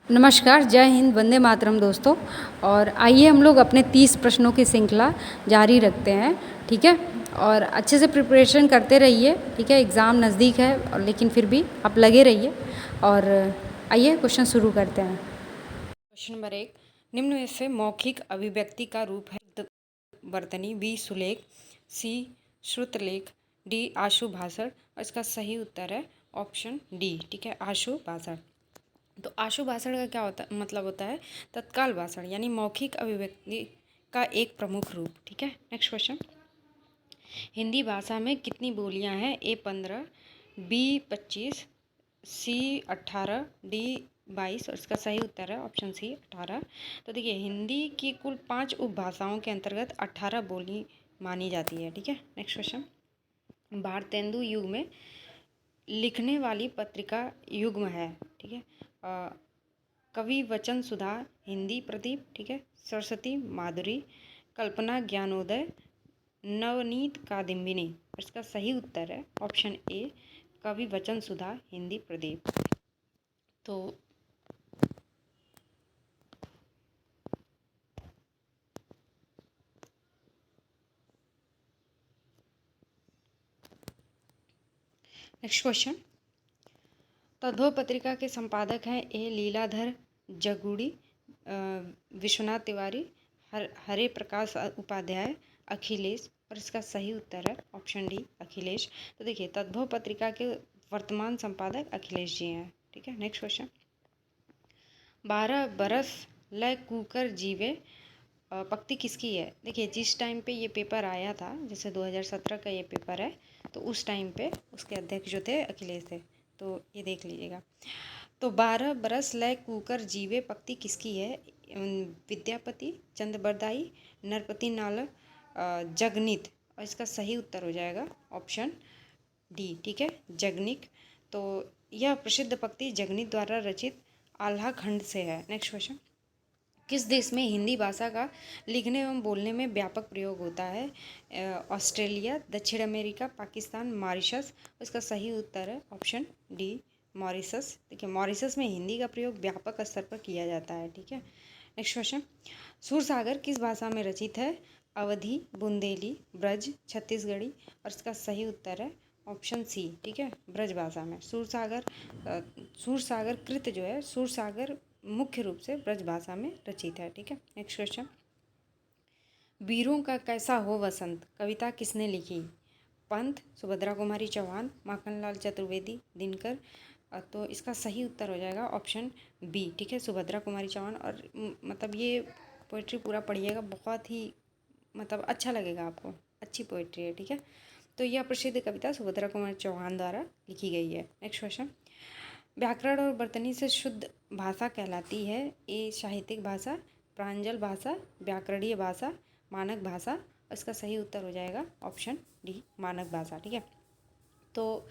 नमस्कार, जय हिंद, वंदे मातरम दोस्तों। और आइए हम लोग अपने 30 प्रश्नों की श्रृंखला जारी रखते हैं, ठीक है। और अच्छे से प्रिपरेशन करते रहिए, ठीक है। एग्ज़ाम नज़दीक है और लेकिन फिर भी आप लगे रहिए। और आइए क्वेश्चन शुरू करते हैं। क्वेश्चन नंबर 1, निम्न में से मौखिक अभिव्यक्ति का रूप है वर्तनी, बी सुलेख, सी श्रुतलेख, डी आशु भाषण। और इसका सही उत्तर है ऑप्शन डी, ठीक है, आशु भाषण। तो आशु भाषण का क्या होता मतलब होता है तत्काल भाषण, यानी मौखिक अभिव्यक्ति का एक प्रमुख रूप, ठीक है। नेक्स्ट क्वेश्चन, हिंदी भाषा में कितनी बोलियां हैं? ए 15, बी 25, सी 18, डी 22। और इसका सही उत्तर है ऑप्शन सी 18। तो देखिए, हिंदी की कुल 5 उपभाषाओं के अंतर्गत 18 बोली मानी जाती है, ठीक है। नेक्स्ट क्वेश्चन, भारतेंदु युग में लिखने वाली पत्रिका युग्म है, ठीक है। कवि वचन सुधा, हिंदी प्रदीप, ठीक है, सरस्वती माधुरी, कल्पना ज्ञानोदय, नवनीत कादम्बिनी। इसका सही उत्तर है ऑप्शन ए, कवि वचन सुधा, हिंदी प्रदीप। तो नेक्स्ट क्वेश्चन, तद्भव पत्रिका के संपादक हैं ए लीलाधर जगुड़ी, विश्वनाथ तिवारी, हरे प्रकाश उपाध्याय, अखिलेश। और इसका सही उत्तर है ऑप्शन डी, अखिलेश। तो देखिए, तद्भव पत्रिका के वर्तमान संपादक अखिलेश जी हैं, ठीक है। नेक्स्ट क्वेश्चन, 12 बरस लय कूकर जीवे पक्ति किसकी है? देखिए, जिस टाइम पे ये पेपर आया था, जैसे 2017 का ये पेपर है, तो उस टाइम पे उसके अध्यक्ष जो थे अखिलेश थे। तो ये देख लीजिएगा। तो 12 बरस लय कूकर जीवे पक्ति किसकी है? विद्यापति, चंद्रबरदाई, नरपति नाल, जगनीत। और इसका सही उत्तर हो जाएगा ऑप्शन डी, ठीक है, जगनिक। तो यह प्रसिद्ध पक्ति जगनीत द्वारा रचित आल्हा खंड से है। नेक्स्ट क्वेश्चन, किस देश में हिंदी भाषा का लिखने एवं बोलने में व्यापक प्रयोग होता है? ऑस्ट्रेलिया, दक्षिण अमेरिका, पाकिस्तान, मॉरिशस। इसका सही उत्तर है ऑप्शन डी, मॉरिशस। देखिए, मॉरिशस में हिंदी का प्रयोग व्यापक स्तर पर किया जाता है, ठीक है। नेक्स्ट क्वेश्चन, सूरसागर किस भाषा में रचित है? अवधी, बुंदेली, ब्रज, छत्तीसगढ़ी। और इसका सही उत्तर है ऑप्शन सी, ठीक है, ब्रज भाषा में। सूरसागर कृत जो है, सूरसागर मुख्य रूप से ब्रज भाषा में रचित है, ठीक है। नेक्स्ट क्वेश्चन, वीरों का कैसा हो वसंत कविता किसने लिखी? पंत, सुभद्रा कुमारी चौहान, माखनलाल चतुर्वेदी, दिनकर। तो इसका सही उत्तर हो जाएगा ऑप्शन बी, ठीक है, सुभद्रा कुमारी चौहान। और मतलब ये पोइट्री पूरा पढ़िएगा, बहुत ही मतलब अच्छा लगेगा आपको, अच्छी पोइट्री है, ठीक है। तो यह प्रसिद्ध कविता सुभद्रा कुमारी चौहान द्वारा लिखी गई है। नेक्स्ट क्वेश्चन, व्याकरण और वर्तनी से शुद्ध भाषा कहलाती है? ए साहित्यिक भाषा, प्रांजल भाषा, व्याकरणीय भाषा, मानक भाषा। इसका सही उत्तर हो जाएगा ऑप्शन डी, मानक भाषा, ठीक है। तो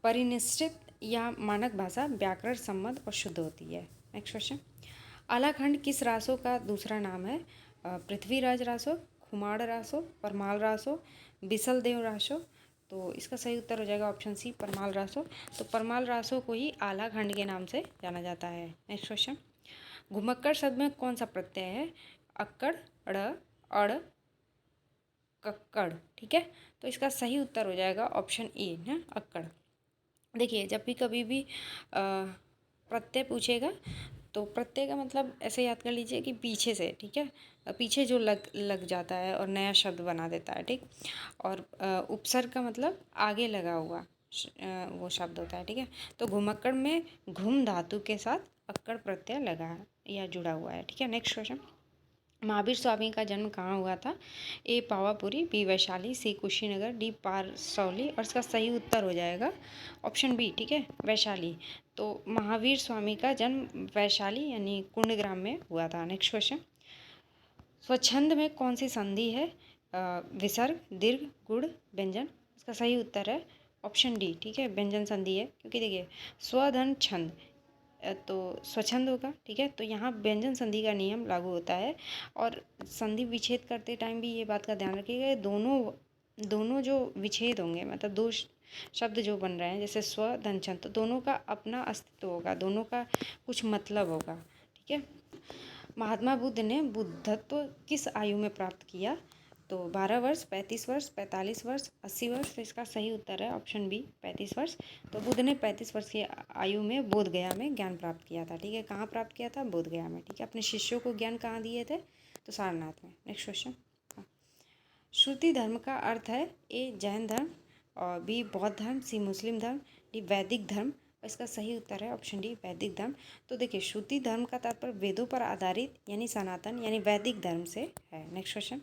परिनिष्ठित या मानक भाषा व्याकरण सम्मत और शुद्ध होती है। नेक्स्ट क्वेश्चन, आलाखंड किस रासो का दूसरा नाम है? पृथ्वीराज रासो, खुमाड़ रासो, परमाल रासो, बिसल देव रासो। तो इसका सही उत्तर हो जाएगा ऑप्शन सी, परमाल रासो। तो परमाल रासो को ही आलाखंड के नाम से जाना जाता है। नेक्स्ट क्वेश्चन, घुमक्कड़ शब्द में कौन सा प्रत्यय है? अक्कड़, अड़, अड़, कक्कड़, ठीक है। तो इसका सही उत्तर हो जाएगा ऑप्शन ए है, अक्कड़। देखिए, जब भी कभी भी प्रत्यय पूछेगा तो प्रत्यय का मतलब ऐसे याद कर लीजिए कि पीछे से, ठीक है, पीछे जो लग जाता है और नया शब्द बना देता है, ठीक। और उपसर्ग का मतलब आगे लगा हुआ वो शब्द होता है, ठीक है। तो घुमक्कड़ में घुम धातु के साथ अक्कड़ प्रत्यय लगा है या जुड़ा हुआ है, ठीक है। नेक्स्ट क्वेश्चन, महावीर स्वामी का जन्म कहाँ हुआ था? ए पावापुरी, बी वैशाली, सी कुशीनगर, डी पारसौली। और इसका सही उत्तर हो जाएगा ऑप्शन बी, ठीक है, वैशाली। तो महावीर स्वामी का जन्म वैशाली यानी कुंडग्राम में हुआ था। नेक्स्ट क्वेश्चन, स्वच्छंद में कौन सी संधि है? विसर्ग, दीर्घ, गुण, व्यंजन। इसका सही उत्तर है ऑप्शन डी, ठीक है, व्यंजन संधि है। क्योंकि देखिए, स्वधन छंद तो स्वच्छंद होगा, ठीक है। तो यहाँ व्यंजन संधि का नियम लागू होता है। और संधि विच्छेद करते टाइम भी ये बात का ध्यान रखिएगा, दोनों जो विच्छेद होंगे मतलब दो शब्द जो बन रहे हैं जैसे स्व धन छंद, तो दोनों का अपना अस्तित्व होगा, दोनों का कुछ मतलब होगा, ठीक है। महात्मा बुद्ध ने बुद्धत्व किस आयु में प्राप्त किया? तो 12 वर्ष, 35 वर्ष, 45 वर्ष, 80 वर्ष। तो इसका सही उत्तर है ऑप्शन बी 35 वर्ष। तो बुद्ध ने 35 वर्ष की आयु में बोध गया में ज्ञान प्राप्त किया था, ठीक है। कहाँ प्राप्त किया था? बोध गया में, ठीक है। अपने शिष्यों को ज्ञान कहाँ दिए थे? तो सारनाथ में। नेक्स्ट क्वेश्चन, श्रुति धर्म का अर्थ है ए जैन धर्म, और बी बौद्ध धर्म, सी मुस्लिम धर्म, डी वैदिक धर्म। इसका सही उत्तर है ऑप्शन डी वैदिक धर्म। तो देखिए, श्रुति धर्म का तात्पर्य वेदों पर आधारित यानी सनातन यानी वैदिक धर्म से है। नेक्स्ट क्वेश्चन,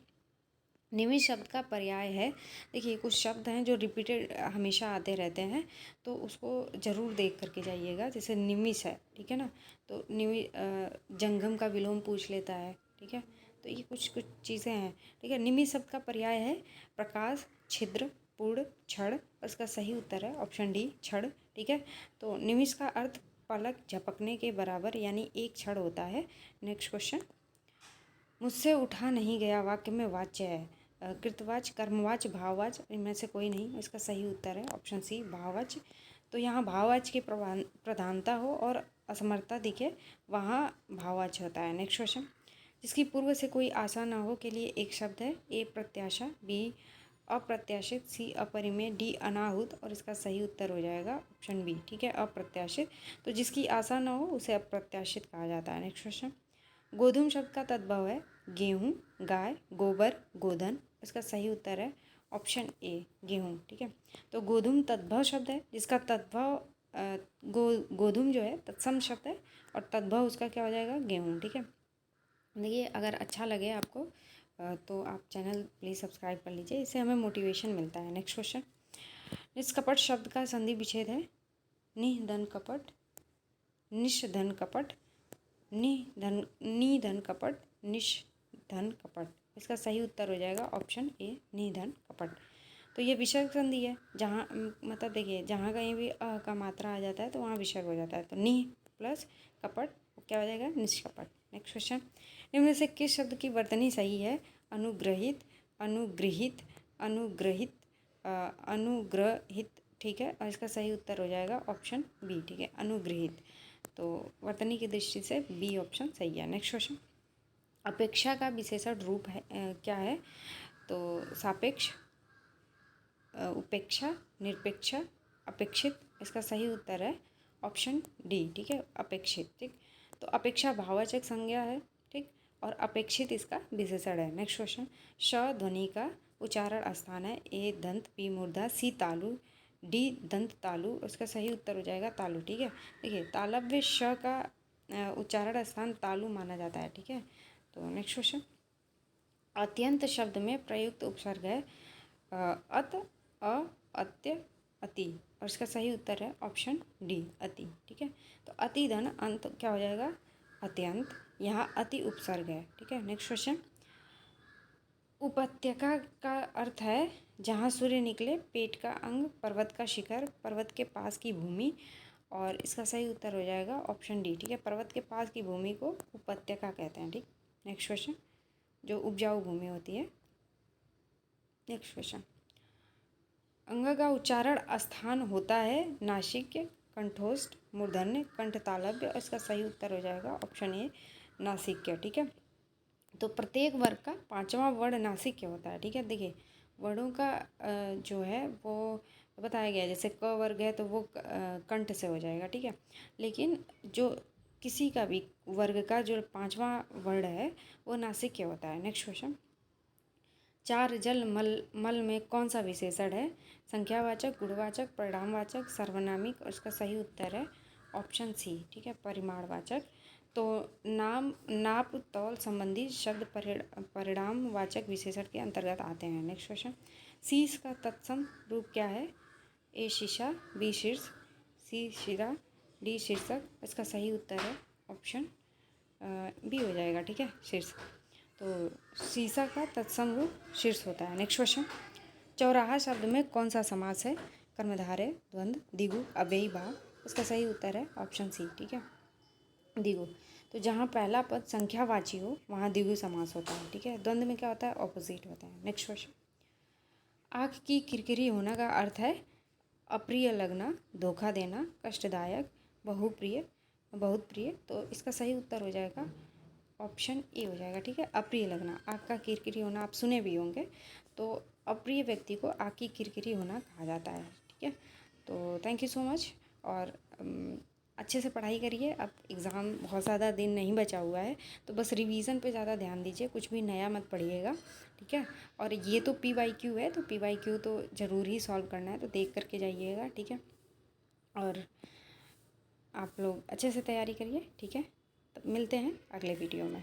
निमिष शब्द का पर्याय है। देखिए, कुछ शब्द हैं जो रिपीटेड हमेशा आते रहते हैं, तो उसको ज़रूर देख करके जाइएगा। जैसे निमिष है, ठीक है ना, तो जंगम का विलोम पूछ लेता है, ठीक है। तो ये कुछ कुछ चीज़ें हैं, ठीक है। निमिष शब्द का पर्याय है प्रकाश, छिद्र, पूर्ण, क्षण। इसका सही उत्तर है ऑप्शन डी क्षण, ठीक है। तो निमिष का अर्थ पलक झपकने के बराबर यानी एक क्षण होता है। नेक्स्ट क्वेश्चन, मुझसे उठा नहीं गया वाक्य में वाच्य है कृतवाच्य, कर्मवाच्य, भाववाच्य, इनमें से कोई नहीं। इसका सही उत्तर है ऑप्शन सी भाववाच्य। तो यहाँ भाववाच्य की प्रधानता हो और असमर्थता दिखे, वहाँ भाववाच्य होता है। नेक्स्ट क्वेश्चन, जिसकी पूर्व से कोई आशा ना हो के लिए एक शब्द है ए प्रत्याशा, बी अप्रत्याशित, सी अपरिमेय, डी अनाहुत। और इसका सही उत्तर हो जाएगा ऑप्शन बी, ठीक है, अप्रत्याशित। तो जिसकी आशा ना हो उसे अप्रत्याशित कहा जाता है। नेक्स्ट क्वेश्चन, गोधूम शब्द का तद्भव है गेहूँ, गाय, गोबर, गोधन। इसका सही उत्तर है ऑप्शन ए गेहूँ, ठीक है। तो गोधूम तद्भव शब्द है, जिसका तद्भव गोधूम जो है तत्सम शब्द है, और तद्भव उसका क्या हो जाएगा? गेहूँ, ठीक है। देखिए, अगर अच्छा लगे आपको तो आप चैनल प्लीज़ सब्सक्राइब कर लीजिए, इससे हमें मोटिवेशन मिलता है। नेक्स्ट क्वेश्चन, निष्कपट शब्द का संधि विच्छेद है निधन कपट, निष्धन कपट, निधन कपट, निष्धन कपट। इसका सही उत्तर हो जाएगा ऑप्शन ए निधन कपट। तो ये विसर्ग संधि है, जहाँ मतलब देखिए, जहाँ कहीं भी अ का मात्रा आ जाता है तो वहाँ विसर्ग हो जाता है। तो नि प्लस कपट क्या हो जाएगा? निष्कपट। नेक्स्ट क्वेश्चन, इनमें से किस शब्द की वर्तनी सही है? अनुग्रहित, अनुगृहित, अनुग्रहित, अनुग्रहित, ठीक है। और इसका सही उत्तर हो जाएगा ऑप्शन बी, ठीक है, अनुगृहित। तो वर्तनी की दृष्टि से बी ऑप्शन सही है। नेक्स्ट क्वेश्चन, अपेक्षा का विशेषण रूप है क्या है? तो सापेक्ष, उपेक्षा, निरपेक्ष, अपेक्षित। इसका सही उत्तर है ऑप्शन डी, ठीक है, अपेक्षित, ठीक। तो अपेक्षा भाववाचक संज्ञा है, ठीक, और अपेक्षित इसका विशेषण है। नेक्स्ट क्वेश्चन, श ध्वनि का उच्चारण स्थान है ए दंत, बी मूर्धा, सी तालु, डी दंत तालु। उसका सही उत्तर हो जाएगा तालु, ठीक है। देखिए, तालव्य श का उच्चारण स्थान तालु माना जाता है, ठीक है। तो नेक्स्ट क्वेश्चन, अत्यंत शब्द में प्रयुक्त उपसर्ग है अत, अ, अत्य, अति। और इसका सही उत्तर है ऑप्शन डी अति, ठीक है। तो अति धन अंत क्या हो जाएगा? अत्यंत। यहाँ अति उपसर्ग है, ठीक है। नेक्स्ट क्वेश्चन, उपत्यका का अर्थ है जहाँ सूर्य निकले, पेट का अंग, पर्वत का शिखर, पर्वत के पास की भूमि। और इसका सही उत्तर हो जाएगा ऑप्शन डी, ठीक है, पर्वत के पास की भूमि को उपत्यका कहते हैं, ठीक। नेक्स्ट क्वेश्चन, जो उपजाऊ भूमि होती है। नेक्स्ट क्वेश्चन, अंग का उच्चारण स्थान होता है नासिक्य, कंठोष्ठ, मूर्धन्य, कंठतालव्य। और इसका सही उत्तर हो जाएगा ऑप्शन ए नासिक्य, ठीक है। तो प्रत्येक वर्ग का पांचवा वर्ण नासिक्य होता है, ठीक है। देखिए, वर्णों का जो है वो बताया गया है, जैसे क वर्ग है तो वो कंठ से हो जाएगा, ठीक है। लेकिन जो किसी का भी वर्ग का जो पांचवा वर्ण है वो नासिक्य होता है। नेक्स्ट क्वेश्चन, चार जल मल में कौन सा विशेषण है? संख्यावाचक, गुणवाचक, परिणामवाचक, सर्वनामिक। और इसका सही उत्तर है ऑप्शन सी, ठीक है, परिमाणवाचक। तो नाम, नाप, तौल संबंधी शब्द परिणामवाचक विशेषण के अंतर्गत आते हैं। नेक्स्ट क्वेश्चन, शीश का तत्सम रूप क्या है? ए शीशा, बी शीर्ष, सी शिरा, डी शीर्षक। इसका सही उत्तर है ऑप्शन बी हो जाएगा, ठीक है, शीर्ष। तो शीशा का तत्सम रूप शीर्ष होता है। नेक्स्ट क्वेश्चन, चौराहा शब्द में कौन सा समास है? कर्मधारय, द्वंद्व, द्विगु, अव्ययी भाव। इसका सही उत्तर है ऑप्शन सी, ठीक है, द्विगु। तो जहाँ पहला पद संख्यावाची हो वहाँ द्विगु समास होता है, ठीक है। द्वंद्व में क्या होता है? ऑपोजिट होता है। नेक्स्ट क्वेश्चन, आँख की किरकिरी होना का अर्थ है अप्रिय लगना, धोखा देना, कष्टदायक, बहुत प्रिय। तो इसका सही उत्तर हो जाएगा ऑप्शन ए हो जाएगा, ठीक है। अप्रिय लगना, आँख का किरकिरी होना, आप सुने भी होंगे। तो अप्रिय व्यक्ति को आँख की किरकिरी होना कहा जाता है, ठीक है। तो थैंक यू सो मच, और अच्छे से पढ़ाई करिए। अब एग्ज़ाम बहुत ज़्यादा दिन नहीं बचा हुआ है, तो बस रिवीजन पे ज़्यादा ध्यान दीजिए, कुछ भी नया मत पढ़िएगा, ठीक है। और ये तो PYQ है, तो PYQ तो ज़रूर ही सॉल्व करना है, तो देख करके जाइएगा, ठीक है। और आप लोग अच्छे से तैयारी करिए, ठीक है। तो मिलते हैं अगले वीडियो में।